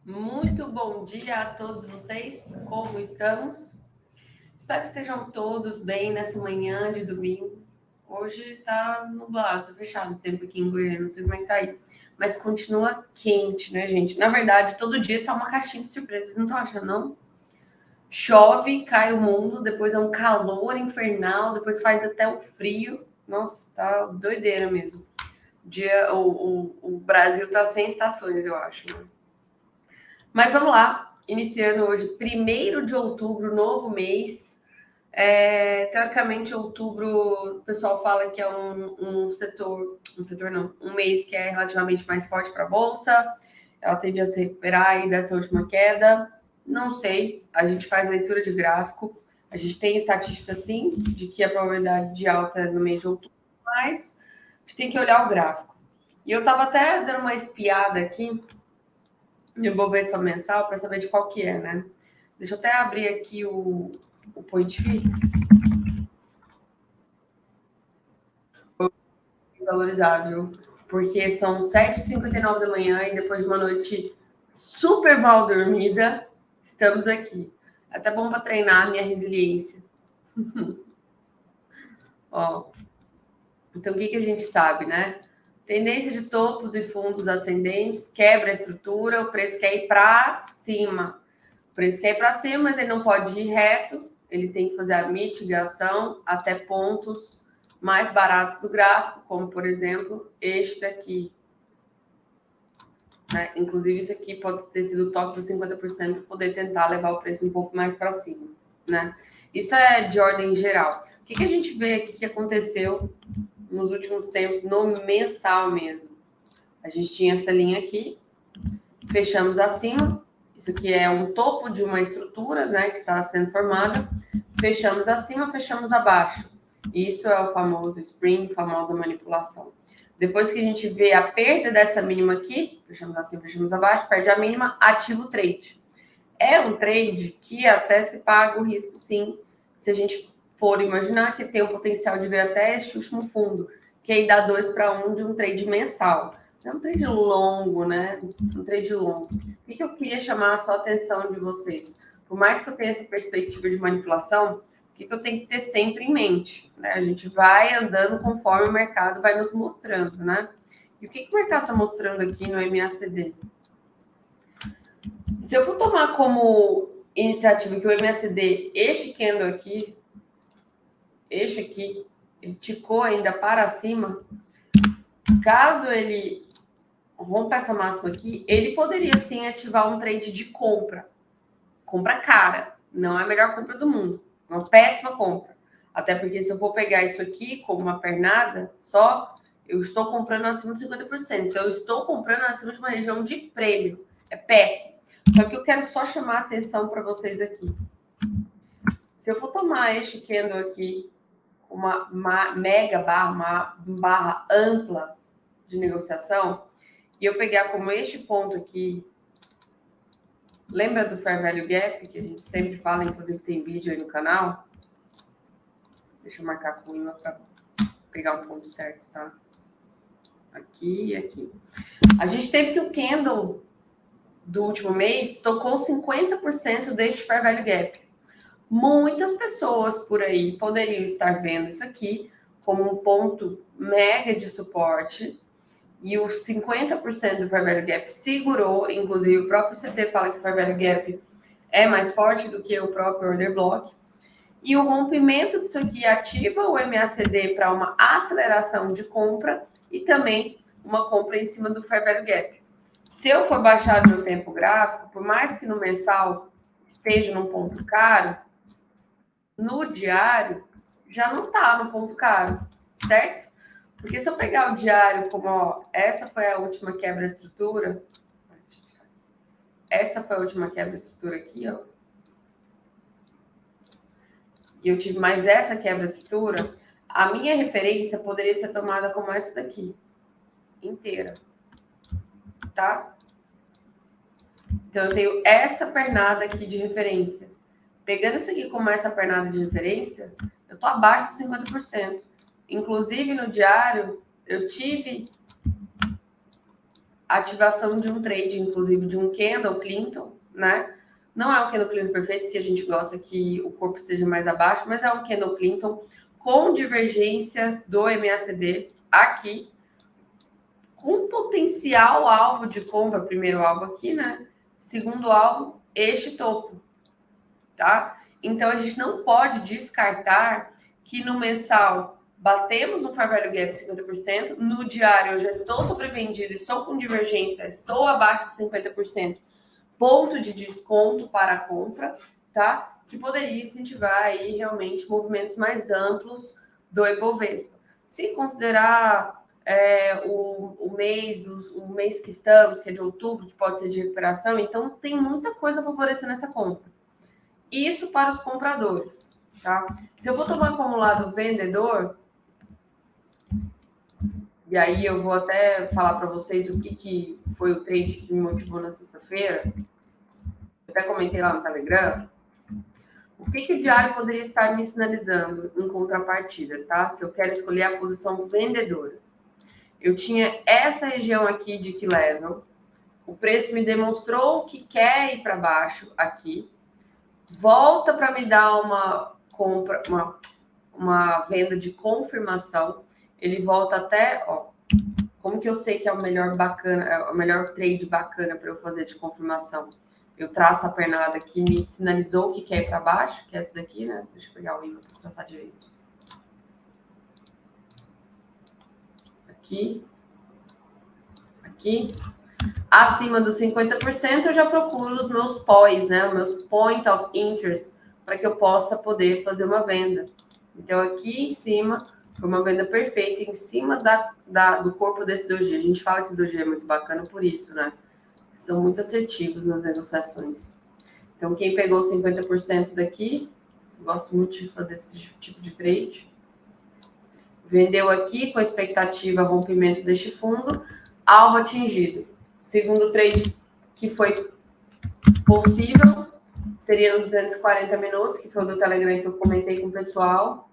Muito bom dia a todos vocês, como estamos? Espero que estejam todos bem nessa manhã de domingo. Hoje tá nublado, tá fechado o tempo aqui em Goiânia, não sei como é que tá aí. Mas continua quente, né, gente? Na verdade, todo dia tá uma caixinha de surpresas, não estão achando, não? Chove, cai o mundo, depois é um calor infernal, depois faz até o frio. Nossa, tá doideira mesmo. O Brasil tá sem estações, eu acho, né? Mas vamos lá, iniciando hoje, 1º de outubro, novo mês. Teoricamente, outubro, o pessoal fala que é um setor não, um mês que é relativamente mais forte para a Bolsa. Ela tende a se recuperar aí dessa última queda. Não sei, a gente faz leitura de gráfico. A gente tem estatística, sim, de que a probabilidade de alta é no mês de outubro, mas a gente tem que olhar o gráfico. E eu estava até dando uma espiada aqui no Ibovespa mensal para saber de qual que é, né? Deixa eu até abrir aqui o Point Fix, valorizável, porque são 7h59 da manhã e depois de uma noite super mal dormida, estamos aqui. Até bom para treinar a minha resiliência. Ó, então, o que a gente sabe, né? Tendência de topos e fundos ascendentes, quebra a estrutura, o preço quer ir para cima. O preço quer ir para cima, mas ele não pode ir reto, ele tem que fazer a mitigação até pontos mais baratos do gráfico, como, por exemplo, este daqui. Né? Inclusive, isso aqui pode ter sido o toque dos 50% para poder tentar levar o preço um pouco mais para cima. Né? Isso é de ordem geral. O que a gente vê aqui que aconteceu nos últimos tempos, no mensal mesmo? A gente tinha essa linha aqui, fechamos acima, isso aqui é um topo de uma estrutura, né, que está sendo formada, fechamos acima, fechamos abaixo. Isso é o famoso spring, famosa manipulação. Depois que a gente vê a perda dessa mínima aqui, fechamos acima, fechamos abaixo, perde a mínima, ativa o trade. É um trade que até se paga o risco, sim, se a gente for imaginar que tem o potencial de ver até este último fundo, que aí dá 2 para 1 de um trade mensal. É um trade longo, né? Um trade longo. O que eu queria chamar a sua atenção de vocês? Por mais que eu tenha essa perspectiva de manipulação, o que eu tenho que ter sempre em mente? Né? A gente vai andando conforme o mercado vai nos mostrando, né? E o que o mercado está mostrando aqui no MACD? Se eu for tomar como iniciativa que o MACD, este candle aqui, este aqui, ele ticou ainda para cima, caso ele rompa essa máxima aqui, ele poderia sim ativar um trade de compra. Compra cara, não é a melhor compra do mundo, é uma péssima compra. Até porque se eu for pegar isso aqui como uma pernada só, eu estou comprando acima de 50%. Então, eu estou comprando acima de uma região de prêmio. É péssimo. Só que eu quero só chamar a atenção para vocês aqui. Se eu for tomar este candle aqui, uma mega barra, uma barra ampla de negociação, e eu pegar como este ponto aqui, lembra do Fair Value Gap, que a gente sempre fala, inclusive tem vídeo aí no canal? Deixa eu marcar com imã para pegar o ponto certo, tá? Aqui e aqui. A gente teve que o candle do último mês tocou 50% deste Fair Value Gap. Muitas pessoas por aí poderiam estar vendo isso aqui como um ponto mega de suporte e os 50% do Fair Value Gap segurou, inclusive o próprio CT fala que o Fair Value Gap é mais forte do que o próprio Order Block. E o rompimento disso aqui ativa o MACD para uma aceleração de compra e também uma compra em cima do Fair Value Gap. Se eu for baixar no tempo gráfico, por mais que no mensal esteja num ponto caro, no diário já não está no ponto caro, certo? Porque se eu pegar o diário como, ó, essa foi a última quebra de estrutura, essa foi a última quebra de estrutura aqui, ó, e eu tive mais essa quebra de estrutura, a minha referência poderia ser tomada como essa daqui, inteira, tá? Então, eu tenho essa pernada aqui de referência. Pegando isso aqui como essa pernada de referência, eu tô abaixo dos 50%. Inclusive, no diário, eu tive ativação de um trade, inclusive de um candle Clinton, né? Não é um candle Clinton perfeito, porque a gente gosta que o corpo esteja mais abaixo, mas é um candle Clinton com divergência do MACD aqui, com potencial alvo de compra, primeiro alvo aqui, né? Segundo alvo, este topo, tá? Então, a gente não pode descartar que no mensal batemos no Fair Value Gap de 50%, no diário eu já estou sobrevendido, estou com divergência, estou abaixo de 50%, ponto de desconto para a compra, tá? Que poderia incentivar aí realmente movimentos mais amplos do Ibovespa. Se considerar o mês que estamos, que é de outubro, que pode ser de recuperação, então tem muita coisa favorecendo essa compra. Isso para os compradores, tá? Se eu vou tomar como lado vendedor, e aí eu vou até falar para vocês o que foi o trade que me motivou na sexta-feira, eu até comentei lá no Telegram, o que o diário poderia estar me sinalizando em contrapartida, tá? Se eu quero escolher a posição vendedora. Eu tinha essa região aqui de key level, o preço me demonstrou que quer ir para baixo aqui, volta para me dar uma compra, uma venda de confirmação, ele volta até, ó, como que eu sei que é o melhor bacana, é o melhor trade bacana para eu fazer de confirmação? Eu traço a pernada que me sinalizou que quer ir para baixo, que é essa daqui, né? Deixa eu pegar o ímã para traçar direito. Aqui. Aqui. Acima dos 50%, eu já procuro os meus POIs, né? Os meus Point of Interest, para que eu possa poder fazer uma venda. Então, aqui em cima, foi uma venda perfeita em cima do corpo desse doji. A gente fala que o doji é muito bacana por isso, né? São muito assertivos nas negociações. Então, quem pegou 50% daqui, gosto muito de fazer esse tipo de trade. Vendeu aqui com a expectativa rompimento deste fundo, alvo atingido. Segundo trade que foi possível, seria no 240 minutos, que foi o do Telegram que eu comentei com o pessoal.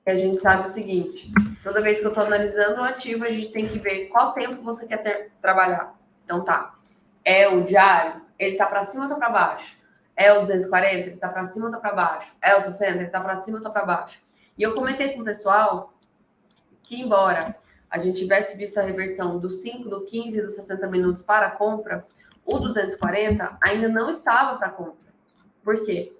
A gente sabe o seguinte, toda vez que eu estou analisando o ativo, a gente tem que ver qual tempo você quer trabalhar. Então tá, é o diário, ele tá para cima ou tá para baixo? É o 240, ele tá para cima ou tá para baixo? É o 60, ele tá para cima ou tá para baixo? E eu comentei com o pessoal que, embora a gente tivesse visto a reversão do 5, do 15 e dos 60 minutos para a compra, o 240 ainda não estava para compra. Por quê?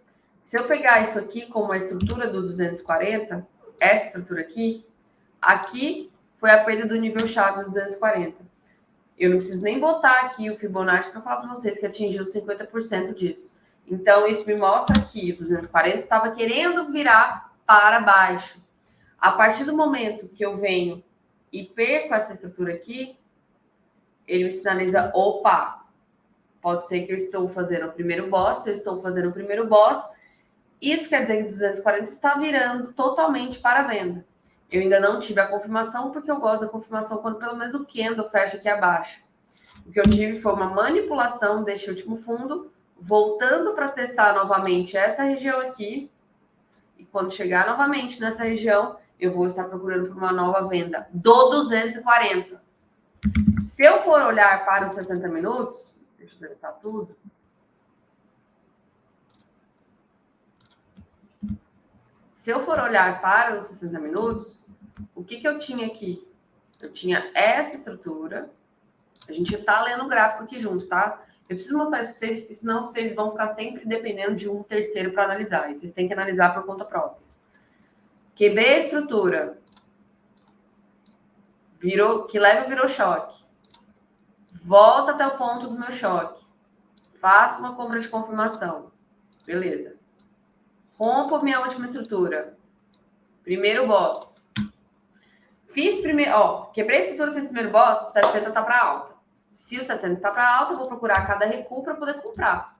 Se eu pegar isso aqui como a estrutura do 240, essa estrutura aqui foi a perda do nível chave do 240. Eu não preciso nem botar aqui o Fibonacci para falar para vocês que atingiu 50% disso. Então, isso me mostra que o 240 estava querendo virar para baixo. A partir do momento que eu venho e perco essa estrutura aqui, ele me sinaliza, opa, pode ser que eu estou fazendo o primeiro boss, se eu estou fazendo o primeiro boss, isso quer dizer que o 240 está virando totalmente para venda. Eu ainda não tive a confirmação, porque eu gosto da confirmação quando pelo menos o candle fecha aqui abaixo. O que eu tive foi uma manipulação deste último fundo, voltando para testar novamente essa região aqui, e quando chegar novamente nessa região, eu vou estar procurando por uma nova venda do 240. Se eu for olhar para os 60 minutos, deixa eu deletar tudo. Se eu for olhar para os 60 minutos, o que eu tinha aqui? Eu tinha essa estrutura. A gente está lendo o gráfico aqui junto, tá? Eu preciso mostrar isso para vocês, porque senão vocês vão ficar sempre dependendo de um terceiro para analisar. E vocês têm que analisar por conta própria. Quebrei a estrutura. Que virou choque. Volta até o ponto do meu choque. Faço uma compra de confirmação. Beleza. Rompo minha última estrutura. Primeiro boss. Fiz primeiro, quebrei a estrutura, fiz primeiro boss, 60 tá para alta. Se o 60 está para alta, eu vou procurar cada recuo para poder comprar.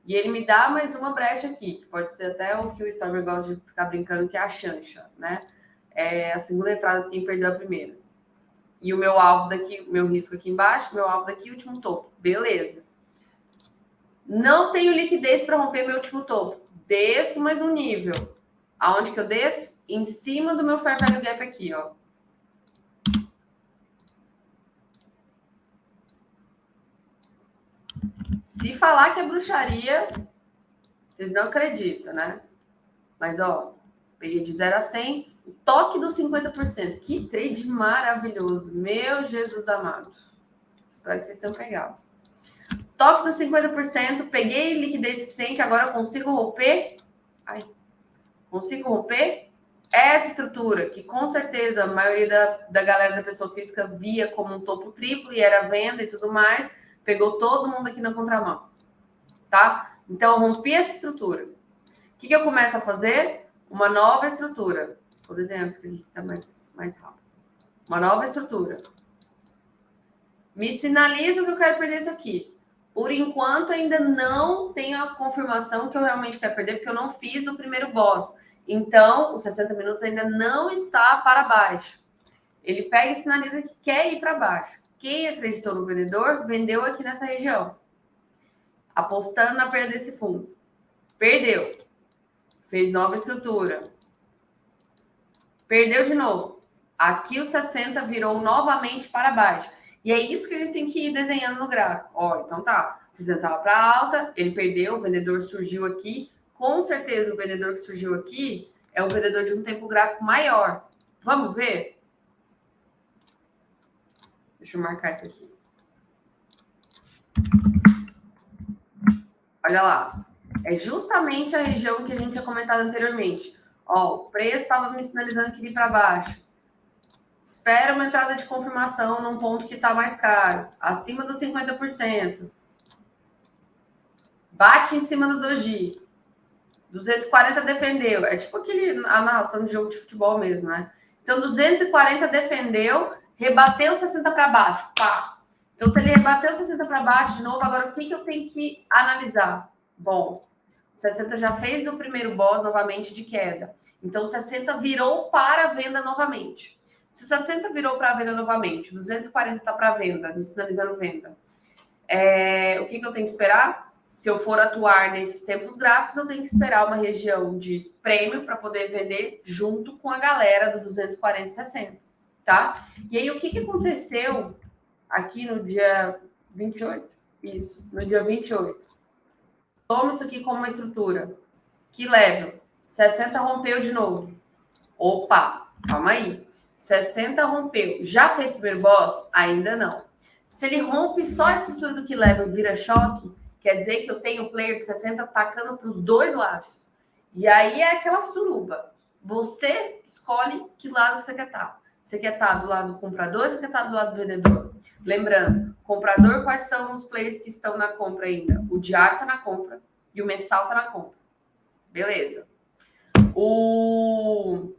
E ele me dá mais uma brecha aqui, que pode ser até o que o Stormer gosta de ficar brincando, que é a chancha, né? É a segunda entrada de quem perdeu a primeira. E o meu alvo daqui, meu risco aqui embaixo, meu alvo daqui, último topo. Beleza. Não tenho liquidez para romper meu último topo. Desço mais um nível. Aonde que eu desço? Em cima do meu fair value gap aqui, ó. Se falar que é bruxaria, vocês não acreditam, né? Mas, ó, peguei de 0 a 100, o toque dos 50%. Que trade maravilhoso. Meu Jesus amado. Espero que vocês tenham pegado. Toque dos 50%, peguei liquidez suficiente, agora eu consigo romper. Ai, consigo romper essa estrutura, que com certeza a maioria da galera da pessoa física via como um topo triplo e era venda e tudo mais, pegou todo mundo aqui na contramão, tá? Então, eu rompi essa estrutura. O que eu começo a fazer? Uma nova estrutura. Vou desenhar isso aqui que tá mais rápido. Uma nova estrutura. Me sinaliza que eu quero perder isso aqui. Por enquanto, ainda não tenho a confirmação que eu realmente quero perder, porque eu não fiz o primeiro boss. Então, os 60 minutos ainda não está para baixo. Ele pega e sinaliza que quer ir para baixo. Quem acreditou no vendedor, vendeu aqui nessa região. Apostando na perda desse fundo. Perdeu. Fez nova estrutura. Perdeu de novo. Aqui o 60 virou novamente para baixo. E é isso que a gente tem que ir desenhando no gráfico. Ó, então tá. 60 estava para alta, ele perdeu, o vendedor surgiu aqui. Com certeza o vendedor que surgiu aqui é um vendedor de um tempo gráfico maior. Vamos ver? Deixa eu marcar isso aqui. Olha lá. É justamente a região que a gente tinha comentado anteriormente. Ó, o preço estava me sinalizando que iria para baixo. Espera uma entrada de confirmação num ponto que está mais caro, acima dos 50%. Bate em cima do doji. 240 defendeu. É tipo a narração de jogo de futebol mesmo, né? Então, 240 defendeu, rebateu 60 para baixo. Pá. Então, se ele rebateu 60 para baixo de novo, agora o que eu tenho que analisar? Bom, 60 já fez o primeiro boss novamente de queda. Então, 60 virou para a venda novamente. Se o 60 virou para a venda novamente, 240 está para venda, me sinalizando venda. O que eu tenho que esperar? Se eu for atuar nesses tempos gráficos, eu tenho que esperar uma região de prêmio para poder vender junto com a galera do 240 e 60, tá? E aí, o que aconteceu aqui no dia 28? Isso, no dia 28. Toma isso aqui como uma estrutura. Que level? 60 rompeu de novo. Opa, calma aí. 60 rompeu. Já fez primeiro boss? Ainda não. Se ele rompe só a estrutura do que level e vira choque, quer dizer que eu tenho o player de 60 atacando para os dois lados. E aí é aquela suruba. Você escolhe que lado que você quer estar. Você quer estar do lado do comprador ou você quer estar do lado do vendedor? Lembrando, comprador, quais são os players que estão na compra ainda? O diário está na compra e o mensal está na compra. Beleza. O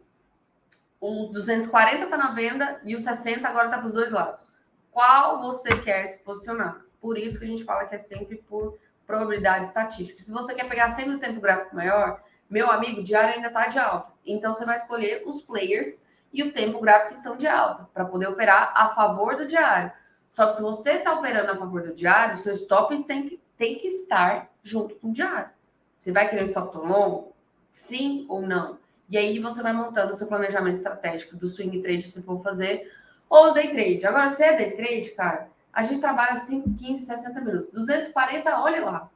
240 está na venda e o 60 agora está para os dois lados. Qual você quer se posicionar? Por isso que a gente fala que é sempre por probabilidade estatística. Se você quer pegar sempre o tempo gráfico maior, meu amigo, o diário ainda está de alta. Então, você vai escolher os players e o tempo gráfico que estão de alta, para poder operar a favor do diário. Só que se você está operando a favor do diário, seus stops tem que estar junto com o diário. Você vai querer um stop tão longo? Sim ou não? E aí você vai montando o seu planejamento estratégico do swing trade que você for fazer ou day trade. Agora, se é day trade, cara, a gente trabalha 5, 15, 60 minutos. 240, olha lá.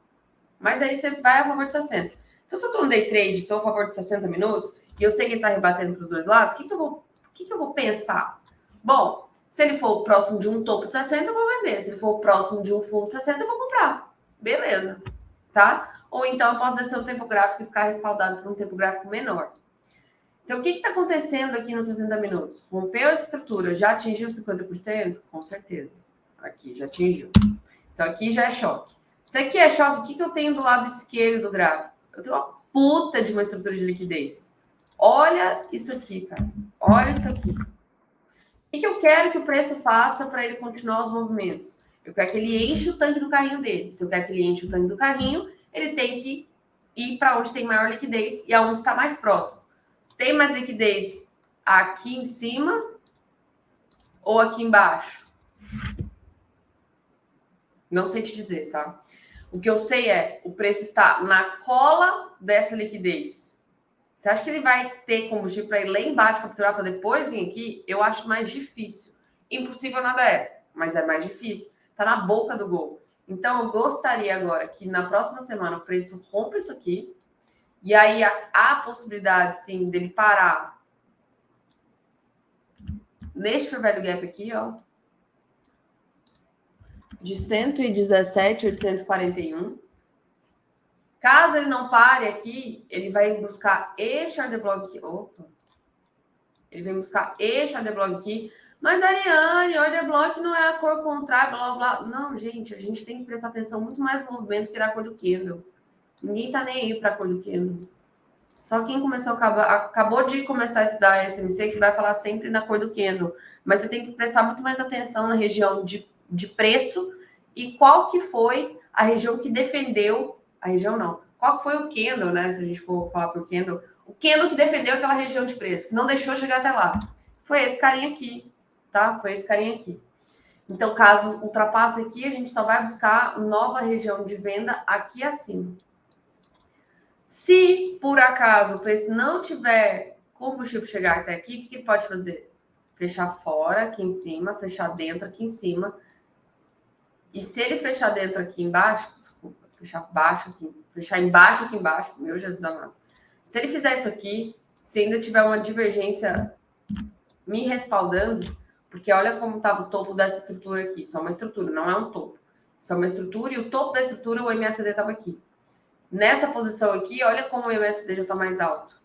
Mas aí você vai a favor de 60. Então, se eu estou no day trade, estou a favor de 60 minutos, e eu sei que ele está rebatendo para os dois lados, o que eu vou pensar? Bom, se ele for próximo de um topo de 60, eu vou vender. Se ele for próximo de um fundo de 60, eu vou comprar. Beleza. Tá? Ou então eu posso descer o tempo gráfico e ficar respaldado por um tempo gráfico menor. Então, o que está acontecendo aqui nos 60 minutos? Rompeu essa estrutura, já atingiu 50%? Com certeza. Aqui já atingiu. Então, aqui já é choque. Se aqui é choque, o que eu tenho do lado esquerdo do gráfico? Eu tenho uma puta de uma estrutura de liquidez. Olha isso aqui, cara. Olha isso aqui. O que eu quero que o preço faça para ele continuar os movimentos? Eu quero que ele enche o tanque do carrinho dele. Se eu quero que ele enche o tanque do carrinho, ele tem que ir para onde tem maior liquidez e aonde está mais próximo. Tem mais liquidez aqui em cima ou aqui embaixo? Não sei te dizer, tá? O que eu sei é o preço está na cola dessa liquidez. Você acha que ele vai ter combustível para ir lá embaixo capturar para depois vir aqui? Eu acho mais difícil. Impossível nada é, mas é mais difícil. Está na boca do gol. Então, eu gostaria agora que na próxima semana o preço rompa isso aqui. E aí há a possibilidade, sim, dele parar neste fair value gap aqui, ó, de 117.841. Caso ele não pare aqui, ele vai buscar este order block aqui. Opa! Ele vem buscar este order block aqui. Mas, Ariane, order block não é a cor contrária, blá, blá, blá. Não, gente, a gente tem que prestar atenção muito mais no movimento que na cor do candle. Ninguém tá nem aí para a cor do candle. Só quem acabou de começar a estudar a SMC que vai falar sempre na cor do candle. Mas você tem que prestar muito mais atenção na região de preço e qual que foi a região que defendeu. A região não. Qual que foi o candle, né? Se a gente for falar por candle. O candle que defendeu aquela região de preço, que não deixou chegar até lá. Foi esse carinha aqui, tá? Foi esse carinha aqui. Então, caso ultrapasse aqui, a gente só vai buscar nova região de venda aqui acima. Se, por acaso, o preço não tiver combustível chegar até aqui, o que ele pode fazer? Fechar fora aqui em cima, fechar dentro aqui em cima. E se ele fechar dentro aqui embaixo, desculpa, fechar baixo aqui, fechar embaixo aqui embaixo, meu Jesus amado. Se ele fizer isso aqui, se ainda tiver uma divergência me respaldando, porque olha como estava o topo dessa estrutura aqui. Isso é uma estrutura, não é um topo. Isso é uma estrutura e o topo da estrutura, o MACD estava aqui. Nessa posição aqui, olha como o MACD já está mais alto.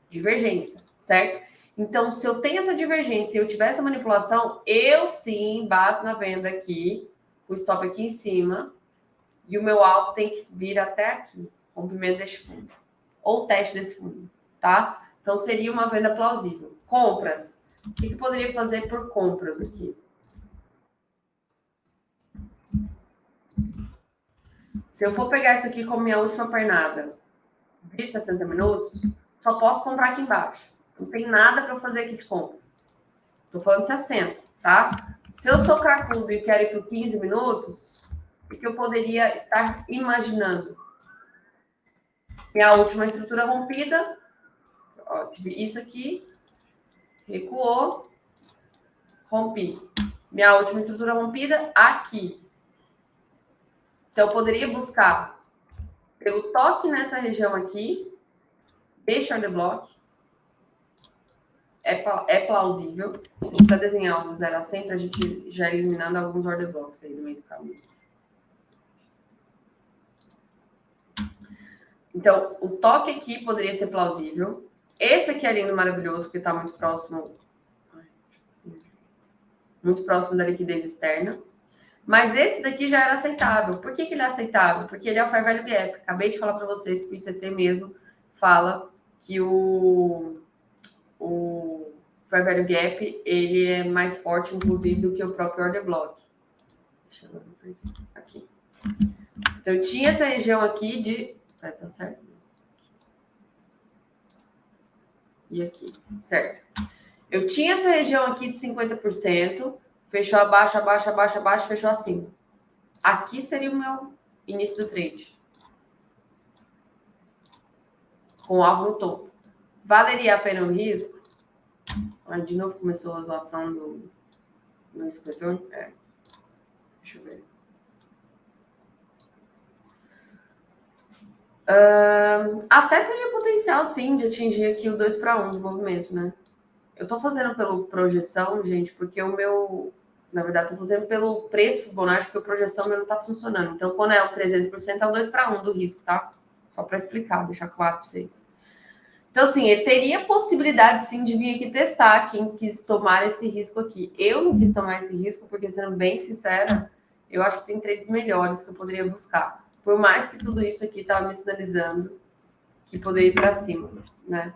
Divergência, certo? Então, se eu tenho essa divergência e eu tiver essa manipulação, eu sim bato na venda aqui, o stop aqui em cima, e o meu alvo tem que vir até aqui, rompimento deste fundo, ou teste desse fundo, tá? Então, seria uma venda plausível. Compras. O que eu poderia fazer por compras aqui? Se eu for pegar isso aqui como minha última pernada de 60 minutos, só posso comprar aqui embaixo. Não tem nada para eu fazer aqui de compra. Estou falando de 60, tá? Se eu sou cracudo e quero ir por 15 minutos, o que eu poderia estar imaginando? Minha última estrutura rompida, ó, isso aqui, recuou, rompi. Minha última estrutura rompida, aqui. Então, eu poderia buscar pelo toque nessa região aqui, deixa order block, é plausível. A gente vai desenhar um 0 a 100 para a gente já eliminando alguns order blocks aí no meio do caminho. Então, o toque aqui poderia ser plausível. Esse aqui é lindo, maravilhoso, porque está muito próximo da liquidez externa. Mas esse daqui já era aceitável. Por que ele é aceitável? Porque ele é o fair value gap. Acabei de falar para vocês que o ICT mesmo fala que o fair value gap ele é mais forte, inclusive, do que o próprio order block. Deixa eu ver aqui. Então, tinha essa região aqui de... Tá certo? E aqui, certo. Eu tinha essa região aqui de 50%, fechou abaixo, abaixo, abaixo, abaixo, fechou acima. Aqui seria o meu início do trade. Com o alvo no topo. Valeria a pena o risco? De novo começou a oscilação no escritor? Deixa eu ver. Até teria potencial, sim, de atingir aqui o 2 para 1 de movimento, né? Eu tô fazendo pelo projeção, gente, porque o meu... Na verdade, tô fazendo pelo preço Fibonacci, porque a projeção meu não tá funcionando. Então, quando é o 300%, é o 2 para 1 do risco, tá? Só para explicar, deixar claro para vocês. Então, assim, ele teria possibilidade, sim, de vir aqui testar quem quis tomar esse risco aqui. Eu não quis tomar esse risco, porque, sendo bem sincera, eu acho que tem trades melhores que eu poderia buscar. Por mais que tudo isso aqui estava me sinalizando que poderia ir para cima, né?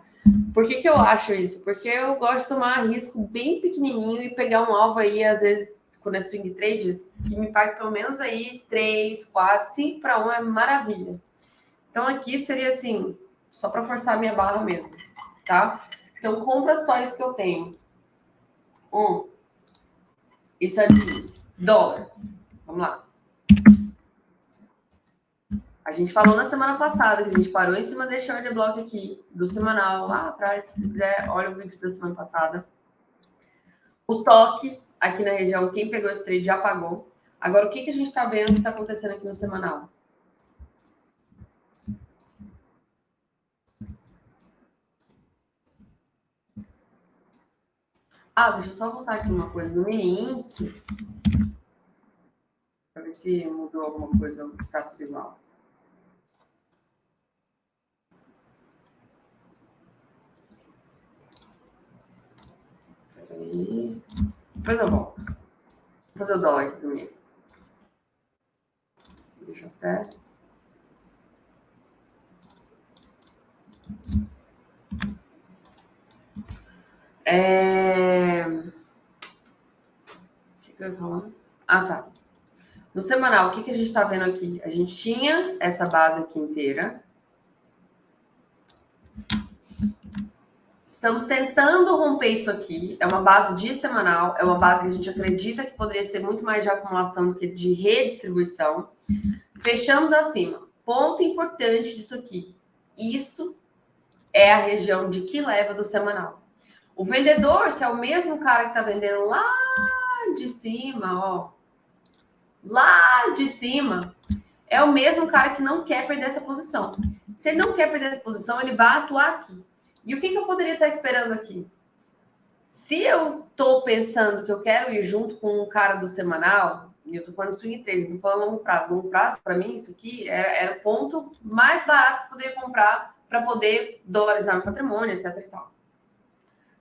Por que eu acho isso? Porque eu gosto de tomar risco bem pequenininho e pegar um alvo aí, às vezes, quando é swing trade, que me pague pelo menos aí 3, 4, 5 para 1 é maravilha. Então, aqui seria assim, só para forçar a minha barra mesmo, tá? Então, compra só isso que eu tenho. Isso é de dólar. Vamos lá. A gente falou na semana passada que a gente parou em cima desse order block aqui, do semanal, lá atrás. Se quiser, olha o vídeo da semana passada. O toque aqui na região, quem pegou esse trade já pagou. Agora, o que a gente está vendo que está acontecendo aqui no semanal? Deixa eu só voltar aqui uma coisa no mini índice. Para ver se mudou alguma coisa, o status igual. Peraí. Depois eu volto. Vou fazer o dólar aqui primeiro. Deixa eu até... O que eu ia falar? Tá. No semanal, o que a gente está vendo aqui? A gente tinha essa base aqui inteira. Estamos tentando romper isso aqui. É uma base de semanal. É uma base que a gente acredita que poderia ser muito mais de acumulação do que de redistribuição. Fechamos acima. Ponto importante disso aqui. Isso é a região de que leva do semanal. O vendedor, que é o mesmo cara que está vendendo lá de cima, ó. Lá de cima, é o mesmo cara que não quer perder essa posição. Se ele não quer perder essa posição, ele vai atuar aqui. E o que eu poderia estar esperando aqui? Se eu estou pensando que eu quero ir junto com um cara do semanal, e eu estou falando de swing trade, estou falando longo prazo. Longo prazo, para mim, isso aqui era o ponto mais barato que eu poderia comprar para poder dolarizar meu patrimônio, etc. E tal.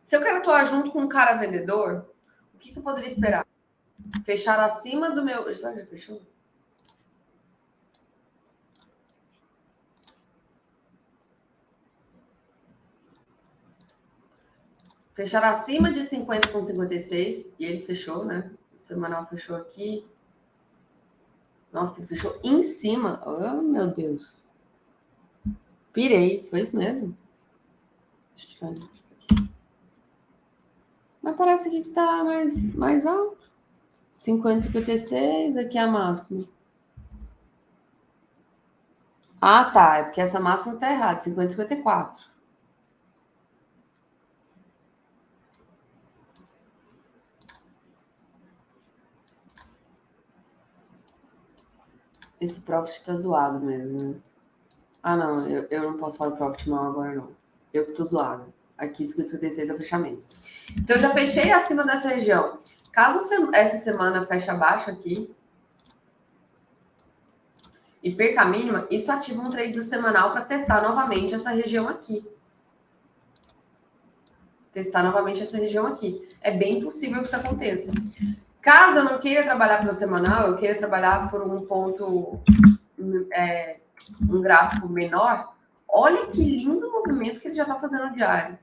Se eu quero atuar junto com um cara vendedor, o que eu poderia esperar? Fechar acima do meu... Já fechou? Fechar acima de 50 com 56, e ele fechou, né? O semanal fechou aqui. Nossa, ele fechou em cima. Oh, meu Deus. Pirei, foi isso mesmo? Deixa eu tirar isso aqui. Mas parece que tá mais alto. 50, 56, aqui é a máxima. Tá. É porque essa máxima tá errada. 50, 54. Esse profit tá zoado mesmo, né? Não. Eu não posso falar do profit mal agora, não. Eu que tô zoado. Aqui, 50, 56 é o fechamento. Então, eu já fechei acima dessa região. Caso essa semana feche abaixo aqui e perca a mínima, isso ativa um trade do semanal para testar novamente essa região aqui. Testar novamente essa região aqui. É bem possível que isso aconteça. Caso eu não queira trabalhar pelo semanal, eu queira trabalhar por um ponto, um gráfico menor, olha que lindo movimento que ele já está fazendo no diário.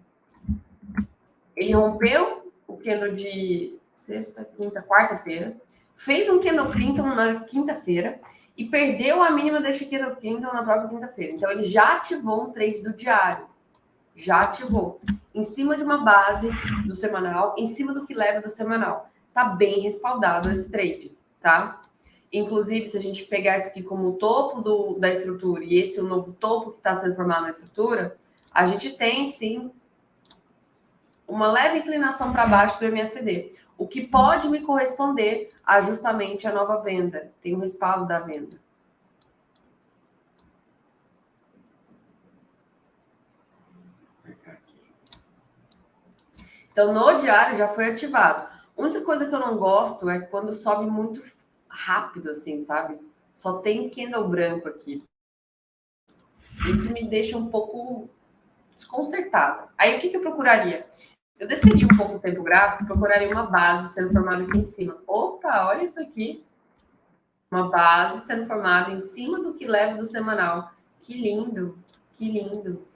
Ele rompeu o candle de sexta, quinta, quarta-feira, fez um candle Clinton na quinta-feira e perdeu a mínima desse candle Clinton na própria quinta-feira. Então, ele já ativou um trade do diário. Já ativou. Em cima de uma base do semanal, em cima do que leva do semanal. Tá bem respaldado esse trade, tá? Inclusive, se a gente pegar isso aqui como o topo da estrutura e esse é o novo topo que está sendo formado na estrutura, a gente tem, sim, uma leve inclinação para baixo do MACD, o que pode me corresponder a justamente a nova venda. Tem o respaldo da venda. Então, no diário já foi ativado. A única coisa que eu não gosto é quando sobe muito rápido, assim, sabe? Só tem candle branco aqui. Isso me deixa um pouco desconcertada. Aí, o que eu procuraria? Eu desceria um pouco o tempo gráfico e procuraria uma base sendo formada aqui em cima. Opa, olha isso aqui. Uma base sendo formada em cima do que leva do semanal. Que lindo, que lindo.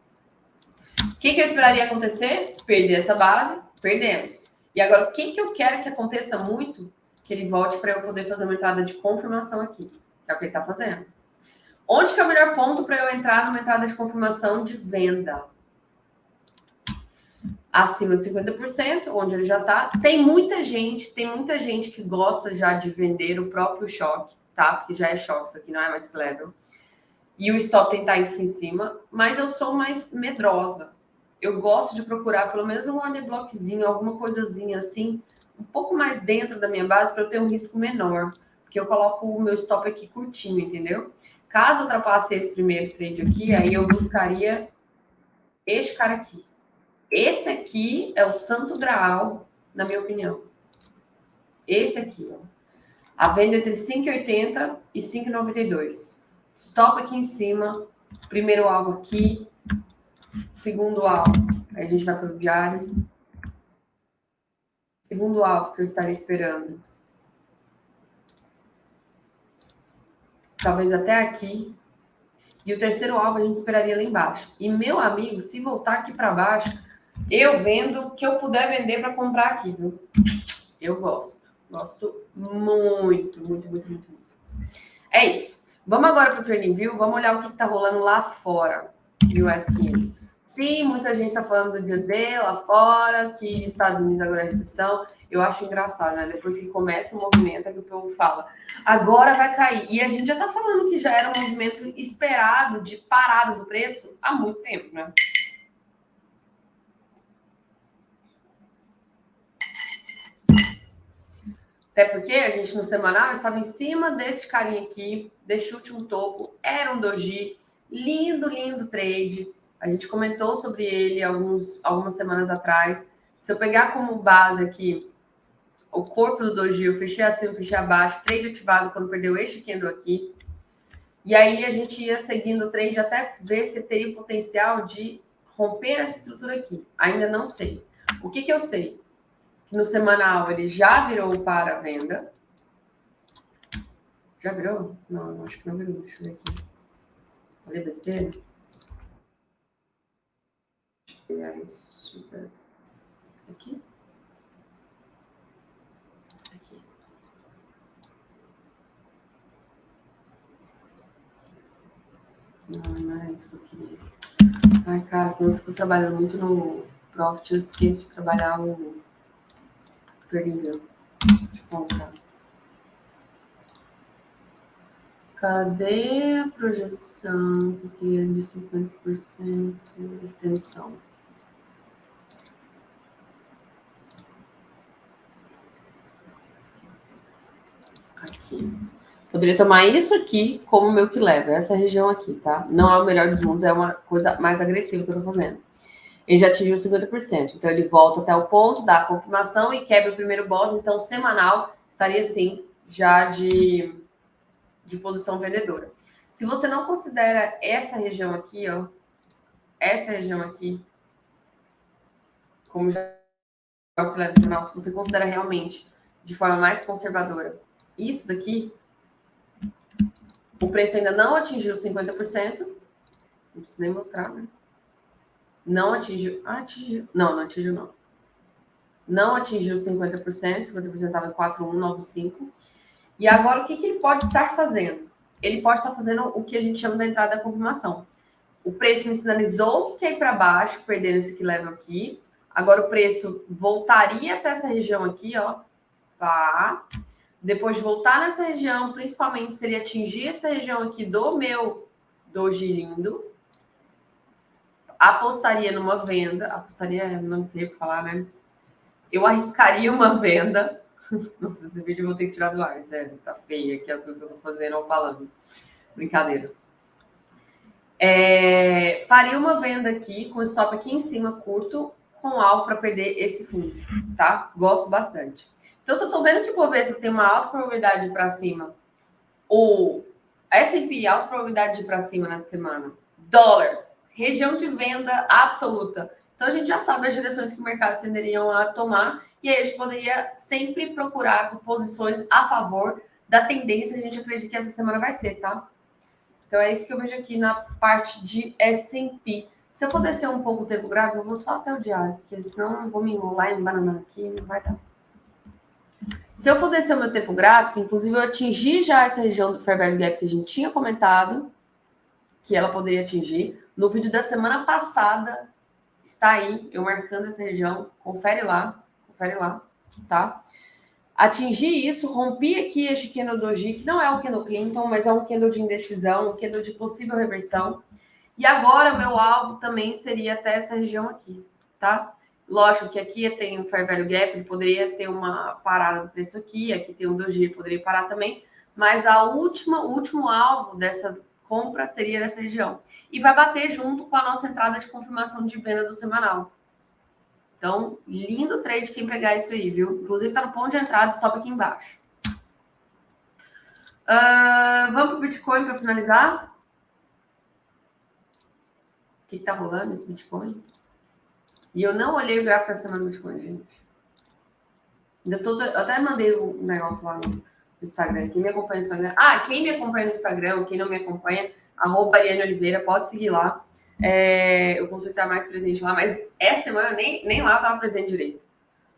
O que eu esperaria acontecer? Perder essa base, perdemos. E agora, o que eu quero que aconteça muito? Que ele volte para eu poder fazer uma entrada de confirmação aqui, que é o que ele está fazendo. Onde que é o melhor ponto para eu entrar numa entrada de confirmação de venda? Acima de 50%, onde ele já está. Tem muita gente que gosta já de vender o próprio choque, tá? Porque já é choque, isso aqui não é mais clever. e o stop tentar ir aqui em cima, mas eu sou mais medrosa. Eu gosto de procurar pelo menos um order blockzinho, alguma coisazinha assim, um pouco mais dentro da minha base para eu ter um risco menor, porque eu coloco o meu stop aqui curtinho, entendeu? Caso ultrapasse esse primeiro trade aqui, aí eu buscaria este cara aqui. Esse aqui é o santo graal, na minha opinião. Esse aqui, ó. A venda entre 5,80 e 5,92. Stop aqui em cima. Primeiro alvo aqui. Segundo alvo. Aí a gente vai para o diário. Segundo alvo que eu estaria esperando. Talvez até aqui. E o terceiro alvo a gente esperaria lá embaixo. E, meu amigo, se voltar aqui para baixo, eu vendo o que eu puder vender para comprar aqui, viu? Eu gosto. Gosto muito, muito, muito, muito, muito. É isso. Vamos agora para o TradingView. Vamos olhar o que está rolando lá fora de US 500. Sim, muita gente está falando do dia D lá fora, que Estados Unidos agora é recessão. Eu acho engraçado, né? Depois que começa o movimento, é que o povo fala, agora vai cair. E a gente já está falando que já era um movimento esperado de parada do preço há muito tempo, né? Até porque a gente no semanal estava em cima desse carinha aqui, desse último topo, era um doji, lindo, lindo trade. A gente comentou sobre ele algumas semanas atrás. Se eu pegar como base aqui o corpo do doji, eu fechei acima, fechei abaixo, trade ativado quando perdeu este candle aqui. E aí a gente ia seguindo o trade até ver se teria o potencial de romper essa estrutura aqui. Ainda não sei. O que eu sei? Que no semanal ele já virou para venda. Já virou? Não, acho que não virou. Deixa eu ver aqui. Falei besteira? Deixa eu pegar isso. Super. Aqui? Aqui. Não é isso que eu queria. Ai, cara, quando eu fico trabalhando muito no Profit, eu esqueço de trabalhar o TradingView. Deixa eu contar. Cadê a projeção que eu queria de 50% de extensão? Aqui. Poderia tomar isso aqui como meu que leva, essa região aqui, tá? Não é o melhor dos mundos, é uma coisa mais agressiva que eu tô fazendo. Ele já atingiu 50%, então ele volta até o ponto, dá a confirmação e quebra o primeiro boss, então semanal estaria sim já de posição vendedora. Se você não considera essa região aqui, ó, essa região aqui, como já é o que leva semanal, se você considera realmente de forma mais conservadora isso daqui, o preço ainda não atingiu 50%. Não preciso nem mostrar, né? Não atingiu. Ah, atingiu. Não atingiu, não. Não atingiu 50%. 50% estava em 4,195. E agora, o que ele pode estar fazendo? Ele pode estar fazendo o que a gente chama da entrada da confirmação. O preço me sinalizou que quer ir para baixo, perdendo esse que leva aqui. Agora, o preço voltaria até essa região aqui, ó. Tá. Depois de voltar nessa região, principalmente se ele atingir essa região aqui do meu doji lindo, apostaria numa venda, apostaria, não sei o que falar, né? Eu arriscaria uma venda. Nossa, esse vídeo eu vou ter que tirar do ar, sério, tá feia aqui as coisas que eu tô fazendo ou falando. Brincadeira. Faria uma venda aqui, com stop aqui em cima, curto, com algo para perder esse fundo, tá? Gosto bastante. Então, se eu tô vendo que o Bovespa tem uma alta probabilidade de ir para cima, o S&P, alta probabilidade de ir para cima nessa semana, dólar, região de venda absoluta. Então, a gente já sabe as direções que o mercado tenderiam a tomar, e aí a gente poderia sempre procurar posições a favor da tendência que a gente acredita que essa semana vai ser, tá? Então, é isso que eu vejo aqui na parte de S&P. Se eu for descer um pouco o tempo gráfico, eu vou só até o diário, porque senão eu vou me enrolar em banana aqui, não vai dar. Se eu for descer o meu tempo gráfico, inclusive eu atingi já essa região do Fair Value Gap que a gente tinha comentado, que ela poderia atingir. No vídeo da semana passada, está aí, eu marcando essa região. Confere lá, tá? Atingir isso, rompi aqui este candle doji, que não é o candle Clinton, mas é um candle de indecisão, um candle de possível reversão. E agora, meu alvo também seria até essa região aqui, tá? Lógico que aqui tem um Fair Value Gap, ele poderia ter uma parada do preço aqui tem um doji, poderia parar também, mas o último alvo dessa compra seria nessa região. E vai bater junto com a nossa entrada de confirmação de venda do semanal. Então, lindo trade quem pegar isso aí, viu? Inclusive, tá no ponto de entrada, stop aqui embaixo. Vamos pro Bitcoin para finalizar? O que tá rolando esse Bitcoin? E eu não olhei o gráfico da semana do Bitcoin, gente. Eu até mandei um negócio lá no Instagram. Quem me acompanha no Instagram... quem me acompanha no Instagram, quem não me acompanha, @Ariane Oliveira, pode seguir lá. Eu consigo estar mais presente lá, mas essa semana nem lá eu estava presente direito.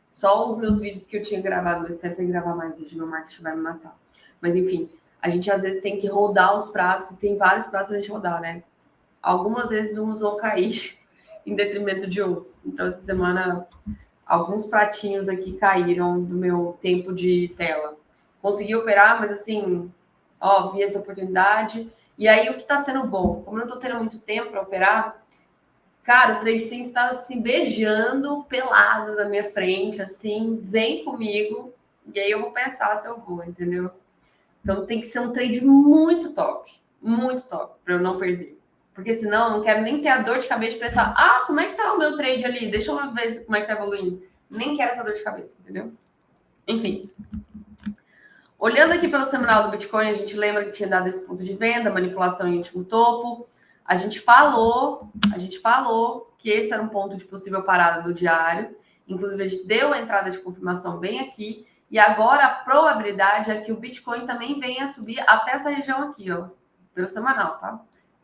Só os meus vídeos que eu tinha gravado, mas tentei gravar mais vídeo, meu marketing vai me matar. Mas enfim, a gente às vezes tem que rodar os pratos, e tem vários pratos pra gente rodar, né? Algumas vezes uns vão cair em detrimento de outros. Então, essa semana, alguns pratinhos aqui caíram do meu tempo de tela. Consegui operar, mas assim, vi essa oportunidade. E aí, o que tá sendo bom? Como eu não tô tendo muito tempo para operar, cara, o trade tem que estar assim, beijando pelado na minha frente, assim, vem comigo, e aí eu vou pensar se eu vou, entendeu? Então tem que ser um trade muito top, para eu não perder. Porque senão eu não quero nem ter a dor de cabeça de pensar, como é que tá o meu trade ali? Deixa eu ver como é que tá evoluindo. Nem quero essa dor de cabeça, entendeu? Enfim. Olhando aqui pelo semanal do Bitcoin, a gente lembra que tinha dado esse ponto de venda, manipulação em último topo. A gente falou que esse era um ponto de possível parada do diário. Inclusive, a gente deu a entrada de confirmação bem aqui. E agora a probabilidade é que o Bitcoin também venha subir até essa região aqui, ó, pelo semanal, tá?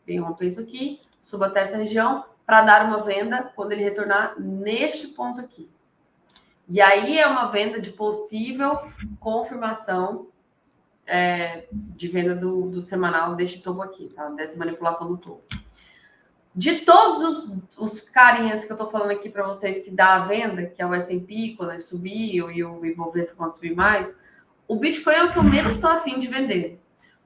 Vem romper isso aqui, suba até essa região para dar uma venda quando ele retornar neste ponto aqui. E aí é uma venda de possível confirmação de venda do semanal deste topo aqui, tá? Dessa manipulação do topo. De todos os carinhas que eu tô falando aqui para vocês que dá a venda, que é o S&P quando ele subiu e o Ibovespa quando subir mais, o Bitcoin é o que eu menos estou afim de vender.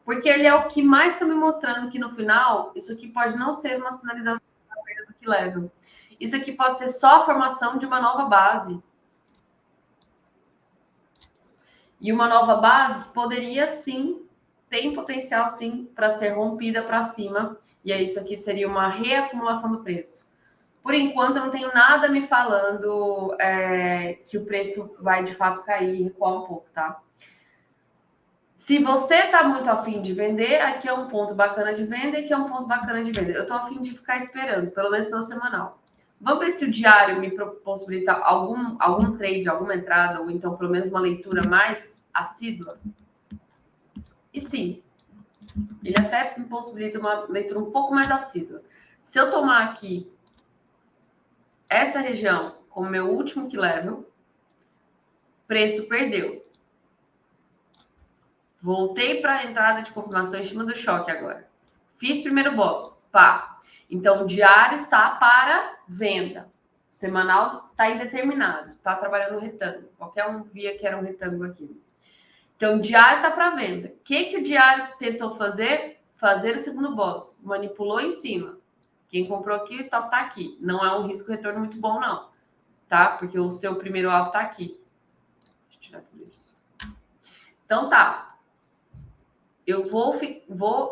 Porque ele é o que mais está me mostrando que no final, isso aqui pode não ser uma sinalização da perda do que leva. Isso aqui pode ser só a formação de uma nova base. E uma nova base poderia sim, tem potencial sim para ser rompida para cima. E aí isso aqui seria uma reacumulação do preço. Por enquanto, eu não tenho nada me falando que o preço vai de fato cair e recuar um pouco, tá? Se você está muito afim de vender, aqui é um ponto bacana de venda e aqui é um ponto bacana de venda. Eu estou afim de ficar esperando, pelo menos pelo semanal. Vamos ver se o diário me possibilita algum trade, alguma entrada, ou então pelo menos uma leitura mais assídua. E sim, ele até me possibilita uma leitura um pouco mais assídua. Se eu tomar aqui essa região como meu último key level, preço perdeu. Voltei para a entrada de confirmação em cima do choque agora. Fiz primeiro box, pá. Então, o diário está para venda. O semanal está indeterminado, está trabalhando no retângulo. Qualquer um via que era um retângulo aqui. Então, o diário está para venda. O que o diário tentou fazer? Fazer o segundo box. Manipulou em cima. Quem comprou aqui, o stop está aqui. Não é um risco-retorno muito bom, não. Tá? Porque o seu primeiro alvo está aqui. Deixa eu tirar tudo isso. Então, tá. Eu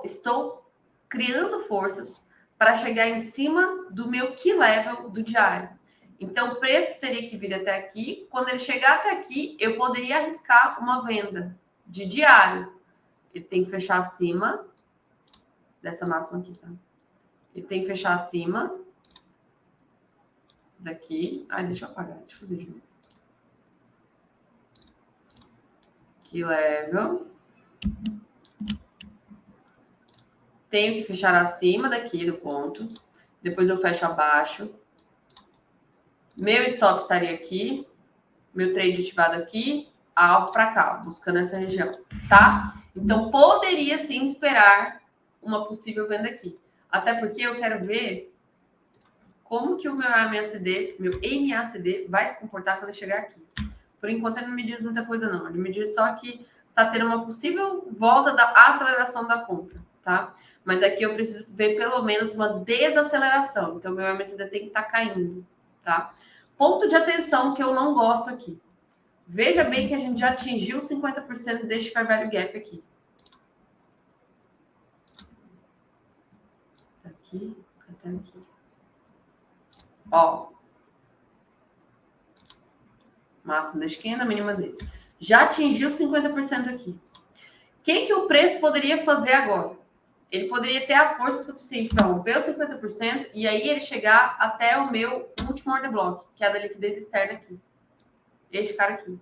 estou criando forças para chegar em cima do meu key level do diário. Então, o preço teria que vir até aqui. Quando ele chegar até aqui, eu poderia arriscar uma venda de diário. Ele tem que fechar acima dessa máxima aqui, tá? Ele tem que fechar acima daqui. Deixa eu apagar. Deixa eu fazer de novo. Key level. Tenho que fechar acima daqui do ponto. Depois eu fecho abaixo. Meu stop estaria aqui. Meu trade ativado aqui. Alvo para cá, buscando essa região. Tá? Então, poderia sim esperar uma possível venda aqui. Até porque eu quero ver como que o meu MACD vai se comportar quando eu chegar aqui. Por enquanto ele não me diz muita coisa, não. Ele me diz só que está tendo uma possível volta da aceleração da compra, tá? Mas aqui eu preciso ver pelo menos uma desaceleração. Então, meu MACD tem que estar caindo, tá? Ponto de atenção que eu não gosto aqui. Veja bem que a gente já atingiu 50% deste fair value gap aqui. Aqui, até aqui. Ó. Máximo da esquina, mínima desse. Já atingiu 50% aqui. O que o preço poderia fazer agora? Ele poderia ter a força suficiente para romper os 50% e aí ele chegar até o meu último order block, que é a da liquidez externa aqui. Este cara aqui.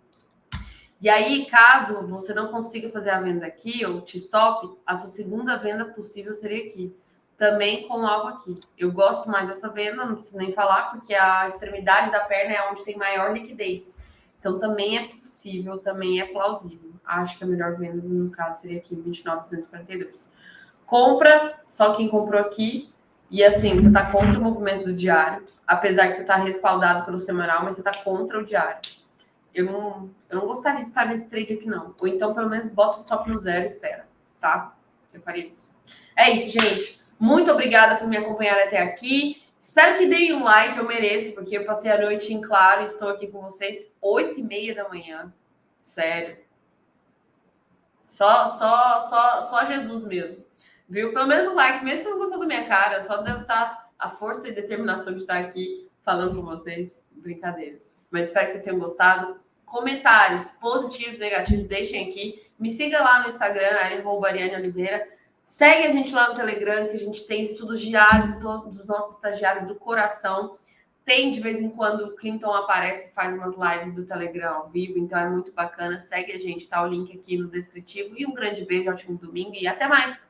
E aí, caso você não consiga fazer a venda aqui, ou T-stop, a sua segunda venda possível seria aqui. Também com alvo aqui. Eu gosto mais dessa venda, não preciso nem falar, porque a extremidade da perna é onde tem maior liquidez. Então, também é possível, também é plausível. Acho que a melhor venda, no caso, seria aqui, 29.242. Compra, só quem comprou aqui. E assim, você está contra o movimento do diário, apesar que você está respaldado pelo semanal, mas você está contra o diário. Eu não gostaria de estar nesse trade aqui, não. Ou então, pelo menos, bota o stop no zero e espera, tá? Eu faria isso. É isso, gente. Muito obrigada por me acompanhar até aqui. Espero que deem um like, eu mereço, porque eu passei a noite em claro e estou aqui com vocês 8h30 da manhã. Sério. Só Jesus mesmo. Viu? Pelo menos o like, mesmo se não gostou da minha cara, só deve estar a força e determinação de estar aqui falando com vocês. Brincadeira. Mas espero que vocês tenham gostado. Comentários positivos, negativos, deixem aqui. Me siga lá no Instagram, @Ariane Oliveira. Segue a gente lá no Telegram, que a gente tem estudos diários dos nossos estagiários do coração. Tem, de vez em quando, o Clinton aparece e faz umas lives do Telegram ao vivo, então é muito bacana. Segue a gente, tá o link aqui no descritivo. E um grande beijo, ótimo domingo e até mais!